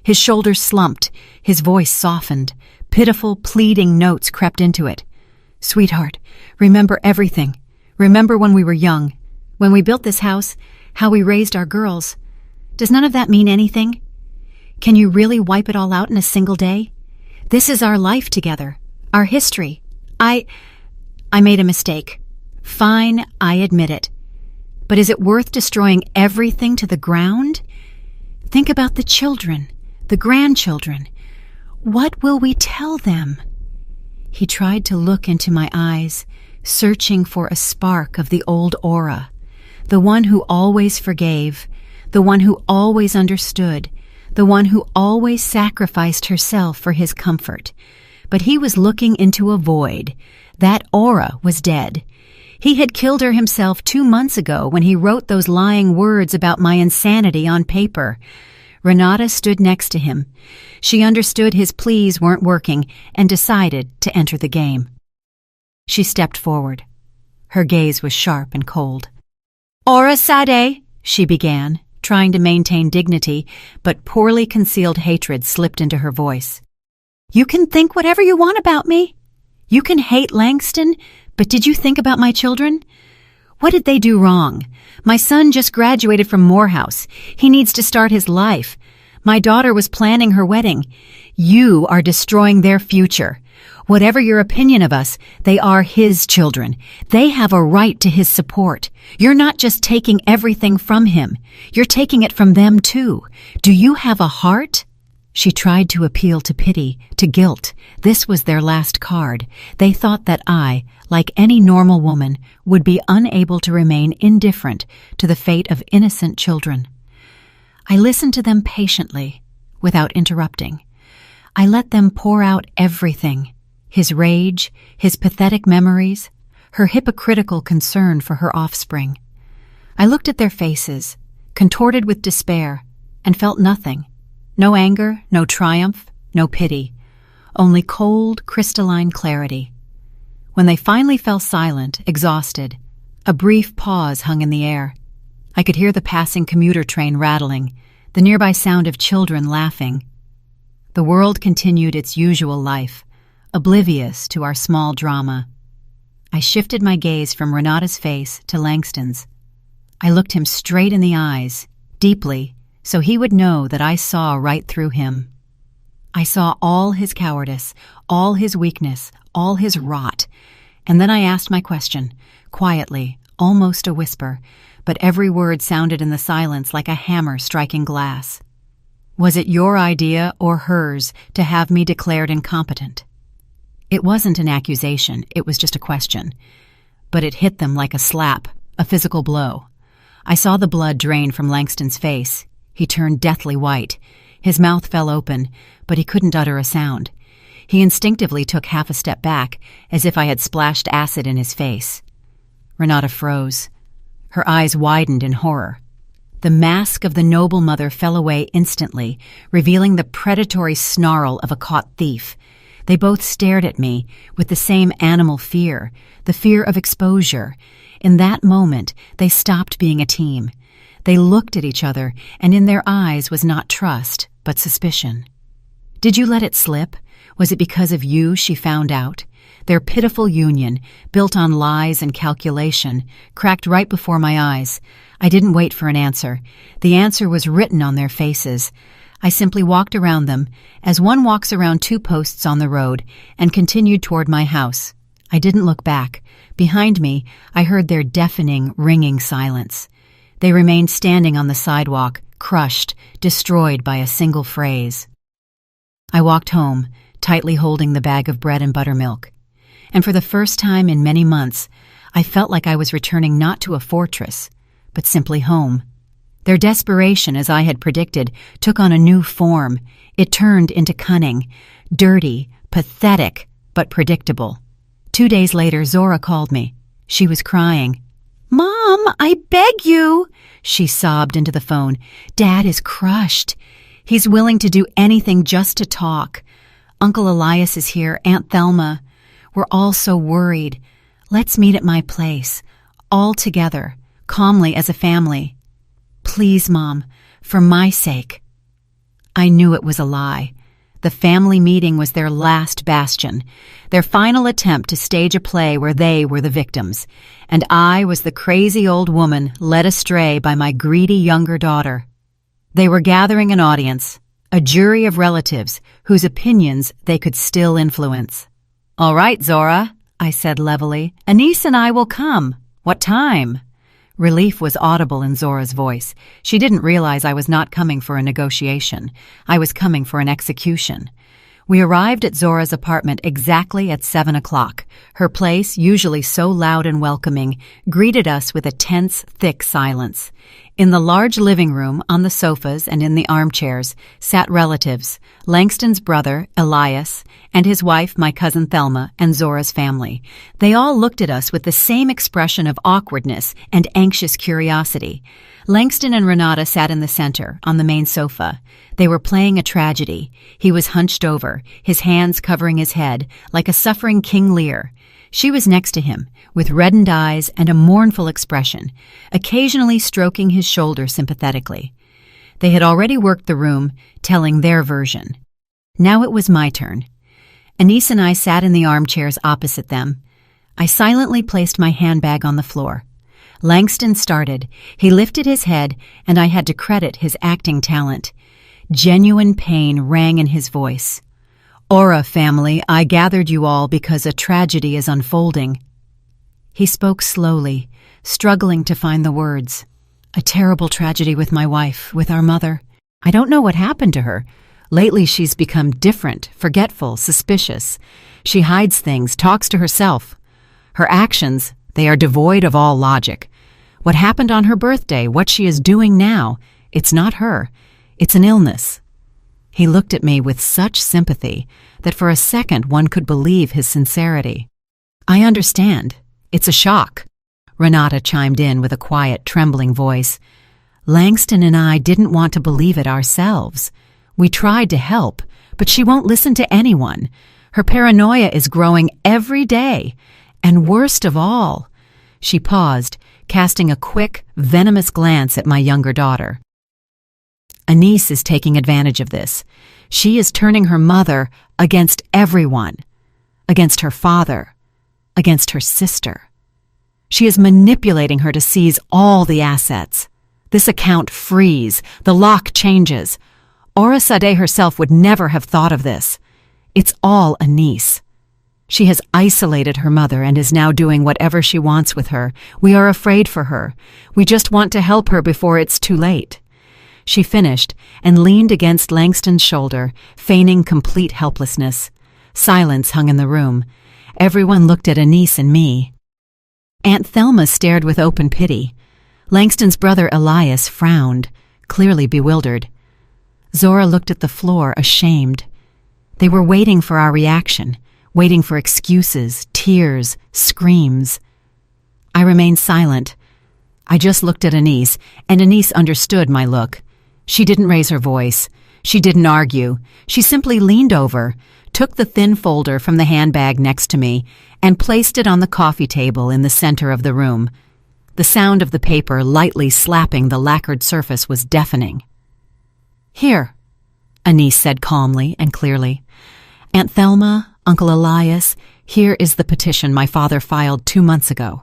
His shoulders slumped, his voice softened. Pitiful, pleading notes crept into it. "Sweetheart, remember everything. Remember when we were young. When we built this house, how we raised our girls. Does none of that mean anything? Can you really wipe it all out in a single day? This is our life together, our history. I made a mistake. Fine, I admit it. But is it worth destroying everything to the ground? Think about the children, the grandchildren. What will we tell them?" He tried to look into my eyes, searching for a spark of the old Aura, the one who always forgave, the one who always understood, the one who always sacrificed herself for his comfort. But he was looking into a void. That Aura was dead. He had killed her himself 2 months ago when he wrote those lying words about my insanity on paper. Renata stood next to him. She understood his pleas weren't working and decided to enter the game. She stepped forward. Her gaze was sharp and cold. "Aura Sade," she began, trying to maintain dignity, but poorly concealed hatred slipped into her voice. "You can think whatever you want about me. You can hate Langston, but did you think about my children? What did they do wrong? My son just graduated from Morehouse. He needs to start his life. My daughter was planning her wedding. You are destroying their future. Whatever your opinion of us, they are his children. They have a right to his support. You're not just taking everything from him. You're taking it from them too. Do you have a heart? She tried to appeal to pity, to guilt. This was their last card. They thought that I, like any normal woman, would be unable to remain indifferent to the fate of innocent children. I listened to them patiently, without interrupting. I let them pour out everything. His rage, his pathetic memories, her hypocritical concern for her offspring. I looked at their faces, contorted with despair, and felt nothing. No anger, no triumph, no pity. Only cold, crystalline clarity. When they finally fell silent, exhausted, a brief pause hung in the air. I could hear the passing commuter train rattling, the nearby sound of children laughing. The world continued its usual life, oblivious to our small drama. I shifted my gaze from Renata's face to Langston's. I looked him straight in the eyes, deeply, so he would know that I saw right through him. I saw all his cowardice, all his weakness, all his rot, and then I asked my question, quietly, almost a whisper, but every word sounded in the silence like a hammer striking glass. Was it your idea or hers to have me declared incompetent? It wasn't an accusation, it was just a question. But it hit them like a slap, a physical blow. I saw the blood drain from Langston's face. He turned deathly white. His mouth fell open, but he couldn't utter a sound. He instinctively took half a step back, as if I had splashed acid in his face. Renata froze. Her eyes widened in horror. The mask of the noble mother fell away instantly, revealing the predatory snarl of a caught thief. They both stared at me with the same animal fear, the fear of exposure. In that moment, they stopped being a team. They looked at each other, and in their eyes was not trust, but suspicion. Did you let it slip? Was it because of you she found out? Their pitiful union, built on lies and calculation, cracked right before my eyes. I didn't wait for an answer. The answer was written on their faces. I simply walked around them, as one walks around two posts on the road, and continued toward my house. I didn't look back. Behind me, I heard their deafening, ringing silence. They remained standing on the sidewalk, crushed, destroyed by a single phrase. I walked home, tightly holding the bag of bread and buttermilk. And for the first time in many months, I felt like I was returning not to a fortress, but simply home. Their desperation, as I had predicted, took on a new form. It turned into cunning, dirty, pathetic, but predictable. 2 days later, Zora called me. She was crying. "Mom, I beg you," she sobbed into the phone. "Dad is crushed. He's willing to do anything just to talk. Uncle Elias is here, Aunt Thelma. We're all so worried. Let's meet at my place, all together, calmly as a family. Please, Mom, for my sake." I knew it was a lie. The family meeting was their last bastion, their final attempt to stage a play where they were the victims, and I was the crazy old woman led astray by my greedy younger daughter. They were gathering an audience, a jury of relatives whose opinions they could still influence. "All right, Zora," I said levelly, "Anise and I will come. What time?" Relief was audible in Zora's voice. She didn't realize I was not coming for a negotiation. I was coming for an execution. We arrived at Zora's apartment exactly at 7 o'clock. Her place, usually so loud and welcoming, greeted us with a tense, thick silence. In the large living room, on the sofas and in the armchairs, sat relatives, Langston's brother, Elias, and his wife, my cousin Thelma, and Zora's family. They all looked at us with the same expression of awkwardness and anxious curiosity. Langston and Renata sat in the center, on the main sofa. They were playing a tragedy. He was hunched over, his hands covering his head, like a suffering King Lear. She was next to him, with reddened eyes and a mournful expression, occasionally stroking his shoulder sympathetically. They had already worked the room, telling their version. Now it was my turn. Anise and I sat in the armchairs opposite them. I silently placed my handbag on the floor. Langston started. He lifted his head, and I had to credit his acting talent. Genuine pain rang in his voice. "Aura family, I gathered you all because a tragedy is unfolding." He spoke slowly, struggling to find the words. "A terrible tragedy with my wife, with our mother. I don't know what happened to her. Lately she's become different, forgetful, suspicious. She hides things, talks to herself. Her actions, they are devoid of all logic. What happened on her birthday, what she is doing now, it's not her. It's an illness." He looked at me with such sympathy that for a second one could believe his sincerity. "I understand. It's a shock," Renata chimed in with a quiet, trembling voice. "Langston and I didn't want to believe it ourselves. We tried to help, but she won't listen to anyone. Her paranoia is growing every day. And worst of all," she paused, casting a quick, venomous glance at my younger daughter. "Anise is taking advantage of this. She is turning her mother against everyone, against her father, against her sister. She is manipulating her to seize all the assets. This account frees, the lock changes. Aura Sadeh herself would never have thought of this. It's all Anise. She has isolated her mother and is now doing whatever she wants with her. We are afraid for her. We just want to help her before it's too late." She finished and leaned against Langston's shoulder, feigning complete helplessness. Silence hung in the room. Everyone looked at Anise and me. Aunt Thelma stared with open pity. Langston's brother Elias frowned, clearly bewildered. Zora looked at the floor, ashamed. They were waiting for our reaction, waiting for excuses, tears, screams. I remained silent. I just looked at Anise, and Anise understood my look. She didn't raise her voice. She didn't argue. She simply leaned over, took the thin folder from the handbag next to me, and placed it on the coffee table in the center of the room. The sound of the paper lightly slapping the lacquered surface was deafening. "Here," Anise said calmly and clearly. "Aunt Thelma, Uncle Elias, here is the petition my father filed 2 months ago.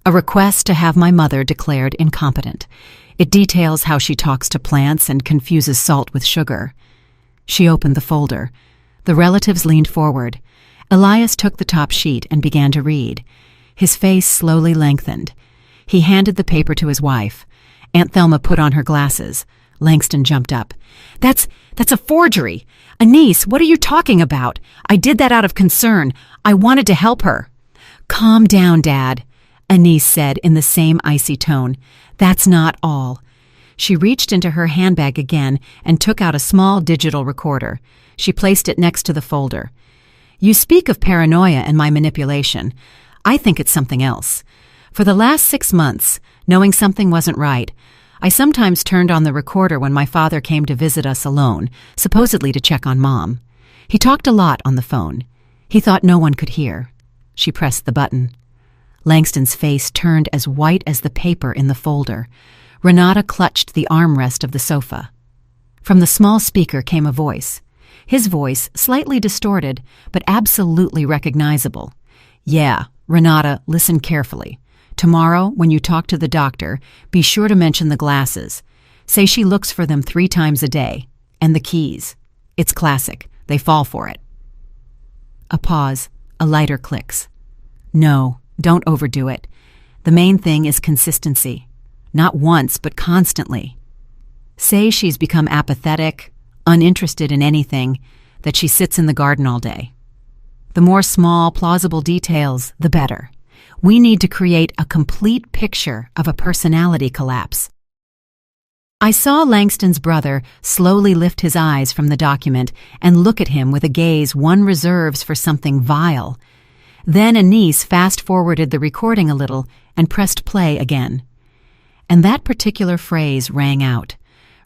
A request to have my mother declared incompetent. It details how she talks to plants and confuses salt with sugar." She opened the folder. The relatives leaned forward. Elias took the top sheet and began to read. His face slowly lengthened. He handed the paper to his wife. Aunt Thelma put on her glasses. Langston jumped up. That's a forgery. Anise, what are you talking about? I did that out of concern. I wanted to help her." "Calm down, Dad," Anise said in the same icy tone. "That's not all." She reached into her handbag again and took out a small digital recorder. She placed it next to the folder. "You speak of paranoia and my manipulation. I think it's something else. For the last 6 months, knowing something wasn't right, I sometimes turned on the recorder when my father came to visit us alone, supposedly to check on Mom. He talked a lot on the phone. He thought no one could hear." She pressed the button. Langston's face turned as white as the paper in the folder. Renata clutched the armrest of the sofa. From the small speaker came a voice. His voice, slightly distorted, but absolutely recognizable. "Yeah, Renata, listen carefully. Tomorrow, when you talk to the doctor, be sure to mention the glasses. Say she looks for them 3 times a day. And the keys. It's classic. They fall for it." A pause. A lighter clicks. "No, don't overdo it. The main thing is consistency. Not once, but constantly. Say she's become apathetic, uninterested in anything, that she sits in the garden all day. The more small, plausible details, the better. We need to create a complete picture of a personality collapse." I saw Langston's brother slowly lift his eyes from the document and look at him with a gaze one reserves for something vile. Then Anise fast-forwarded the recording a little and pressed play again. And that particular phrase rang out.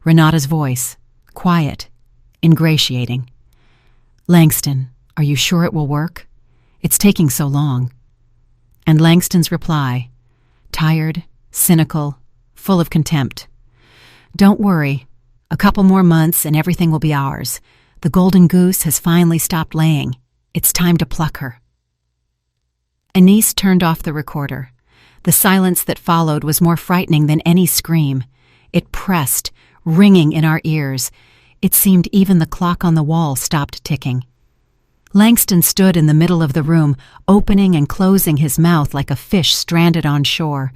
Renata's voice, quiet, ingratiating. "Langston, are you sure it will work? It's taking so long." And Langston's reply, tired, cynical, full of contempt. "Don't worry. A couple more months and everything will be ours. The golden goose has finally stopped laying. It's time to pluck her." Anise turned off the recorder. The silence that followed was more frightening than any scream. It pressed, ringing in our ears. It seemed even the clock on the wall stopped ticking. Langston stood in the middle of the room, opening and closing his mouth like a fish stranded on shore.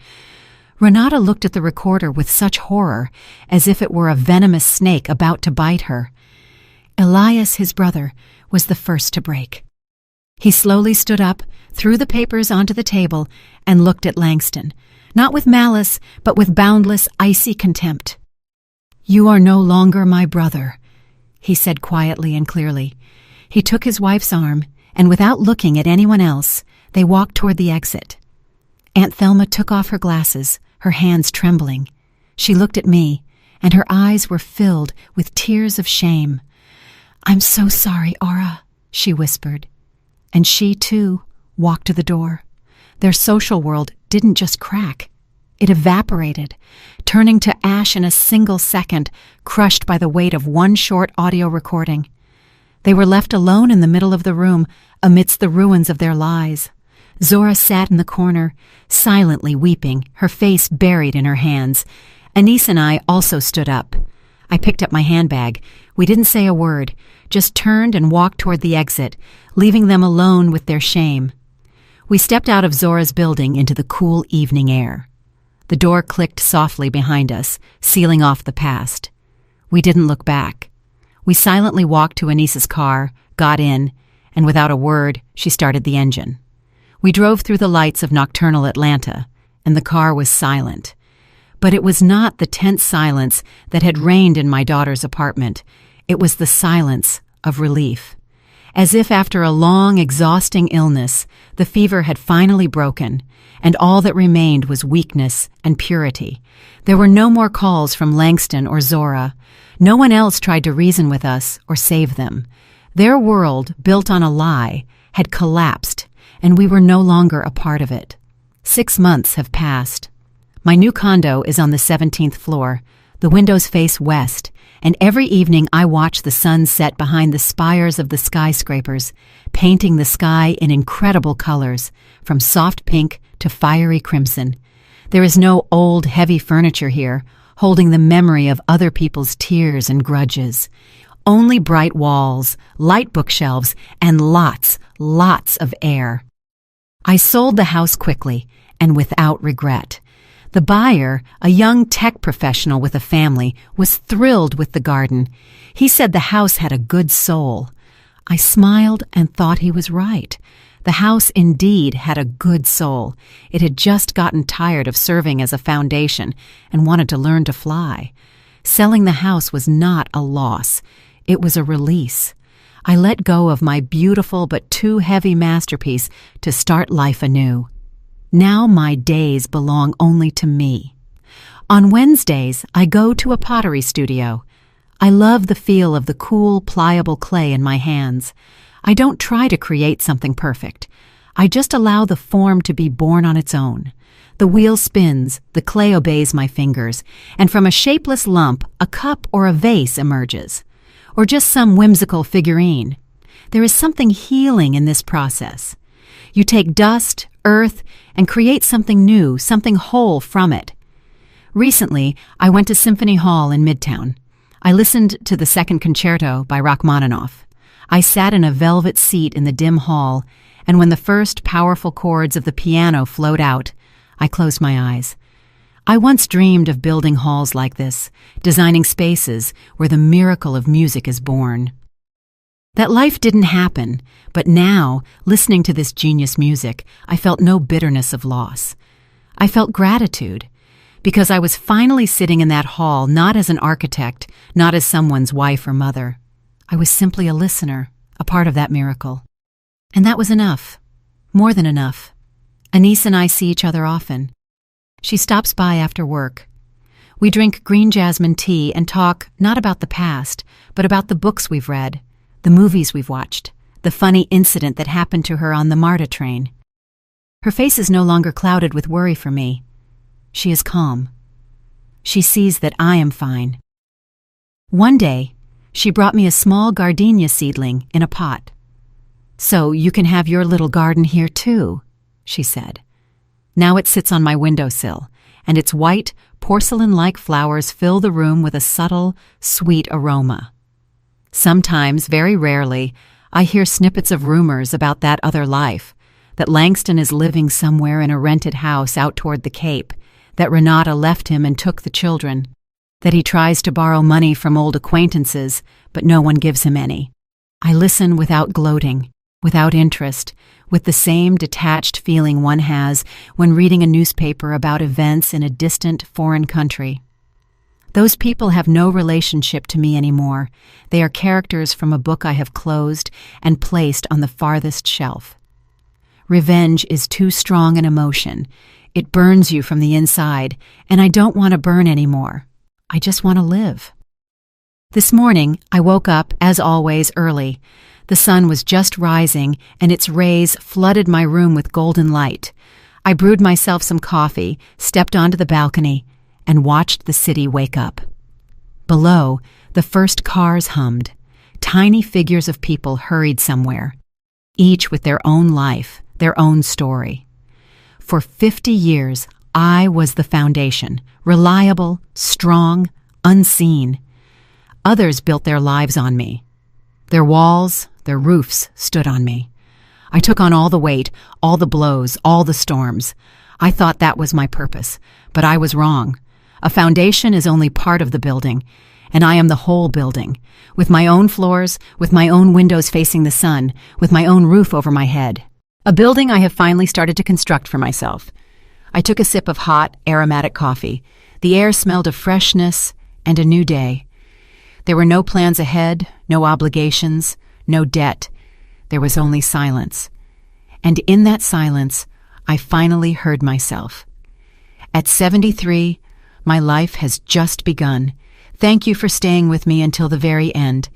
Renata looked at the recorder with such horror, as if it were a venomous snake about to bite her. Elias, his brother, was the first to break. He slowly stood up, threw the papers onto the table, and looked at Langston, not with malice, but with boundless, icy contempt. "You are no longer my brother," he said quietly and clearly. He took his wife's arm, and without looking at anyone else, they walked toward the exit. Aunt Thelma took off her glasses, her hands trembling. She looked at me, and her eyes were filled with tears of shame. "I'm so sorry, Aura," she whispered. And she, too, walked to the door. Their social world didn't just crack. It evaporated, turning to ash in a single second, crushed by the weight of one short audio recording. They were left alone in the middle of the room, amidst the ruins of their lies. Zora sat in the corner, silently weeping, her face buried in her hands. Anise and I also stood up. I picked up my handbag. We didn't say a word, just turned and walked toward the exit, leaving them alone with their shame. We stepped out of Zora's building into the cool evening air. The door clicked softly behind us, sealing off the past. We didn't look back. We silently walked to Anise's car, got in, and without a word, she started the engine. We drove through the lights of nocturnal Atlanta, and the car was silent. But it was not the tense silence that had reigned in my daughter's apartment. It was the silence of relief. As if after a long, exhausting illness, the fever had finally broken, and all that remained was weakness and purity. There were no more calls from Langston or Zora. No one else tried to reason with us or save them. Their world, built on a lie, had collapsed, and we were no longer a part of it. 6 months have passed. My new condo is on the 17th floor. The windows face west, and every evening I watch the sun set behind the spires of the skyscrapers, painting the sky in incredible colors, from soft pink to fiery crimson. There is no old, heavy furniture here, holding the memory of other people's tears and grudges. Only bright walls, light bookshelves, and lots of air. I sold the house quickly and without regret. The buyer, a young tech professional with a family, was thrilled with the garden. He said the house had a good soul. I smiled and thought he was right. The house indeed had a good soul. It had just gotten tired of serving as a foundation and wanted to learn to fly. Selling the house was not a loss. It was a release. I let go of my beautiful but too heavy masterpiece to start life anew. Now my days belong only to me. On Wednesdays, I go to a pottery studio. I love the feel of the cool, pliable clay in my hands. I don't try to create something perfect. I just allow the form to be born on its own. The wheel spins, the clay obeys my fingers, and from a shapeless lump, a cup or a vase emerges. Or just some whimsical figurine. There is something healing in this process. You take dust, earth, and create something new, something whole from it. Recently, I went to Symphony Hall in Midtown. I listened to the Second Concerto by Rachmaninoff. I sat in a velvet seat in the dim hall, and when the first powerful chords of the piano flowed out, I closed my eyes. I once dreamed of building halls like this, designing spaces where the miracle of music is born. That life didn't happen, but now, listening to this genius music, I felt no bitterness of loss. I felt gratitude, because I was finally sitting in that hall not as an architect, not as someone's wife or mother. I was simply a listener, a part of that miracle. And that was enough. More than enough. Anise and I see each other often. She stops by after work. We drink green jasmine tea and talk not about the past, but about the books we've read, the movies we've watched, the funny incident that happened to her on the MARTA train. Her face is no longer clouded with worry for me. She is calm. She sees that I am fine. One day, she brought me a small gardenia seedling in a pot. "So you can have your little garden here too," she said. Now it sits on my windowsill, and its white, porcelain-like flowers fill the room with a subtle, sweet aroma. Sometimes, very rarely, I hear snippets of rumors about that other life, that Langston is living somewhere in a rented house out toward the Cape, that Renata left him and took the children, that he tries to borrow money from old acquaintances, but no one gives him any. I listen without gloating, without interest, with the same detached feeling one has when reading a newspaper about events in a distant foreign country. Those people have no relationship to me anymore. They are characters from a book I have closed and placed on the farthest shelf. Revenge is too strong an emotion. It burns you from the inside, and I don't want to burn anymore. I just want to live. This morning, I woke up, as always, early. The sun was just rising, and its rays flooded my room with golden light. I brewed myself some coffee, stepped onto the balcony, and watched the city wake up. Below, the first cars hummed. Tiny figures of people hurried somewhere, each with their own life, their own story. For 50 years, I was the foundation, reliable, strong, unseen. Others built their lives on me. Their walls, their roofs stood on me. I took on all the weight, all the blows, all the storms. I thought that was my purpose, but I was wrong. A foundation is only part of the building, and I am the whole building, with my own floors, with my own windows facing the sun, with my own roof over my head. A building I have finally started to construct for myself. I took a sip of hot, aromatic coffee. The air smelled of freshness and a new day. There were no plans ahead, no obligations, no debt. There was only silence. And in that silence, I finally heard myself. At 73, my life has just begun. Thank you for staying with me until the very end.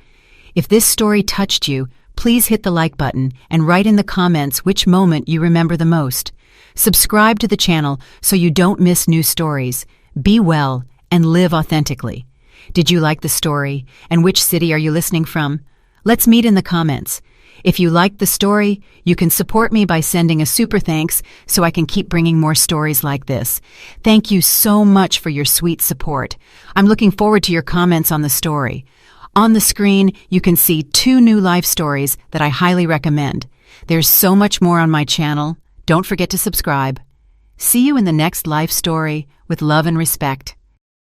If this story touched you, please hit the like button and write in the comments which moment you remember the most. Subscribe to the channel so you don't miss new stories. Be well and live authentically. Did you like the story? And which city are you listening from? Let's meet in the comments. If you liked the story, you can support me by sending a super thanks so I can keep bringing more stories like this. Thank you so much for your sweet support. I'm looking forward to your comments on the story. On the screen, you can see 2 new life stories that I highly recommend. There's so much more on my channel. Don't forget to subscribe. See you in the next life story with love and respect.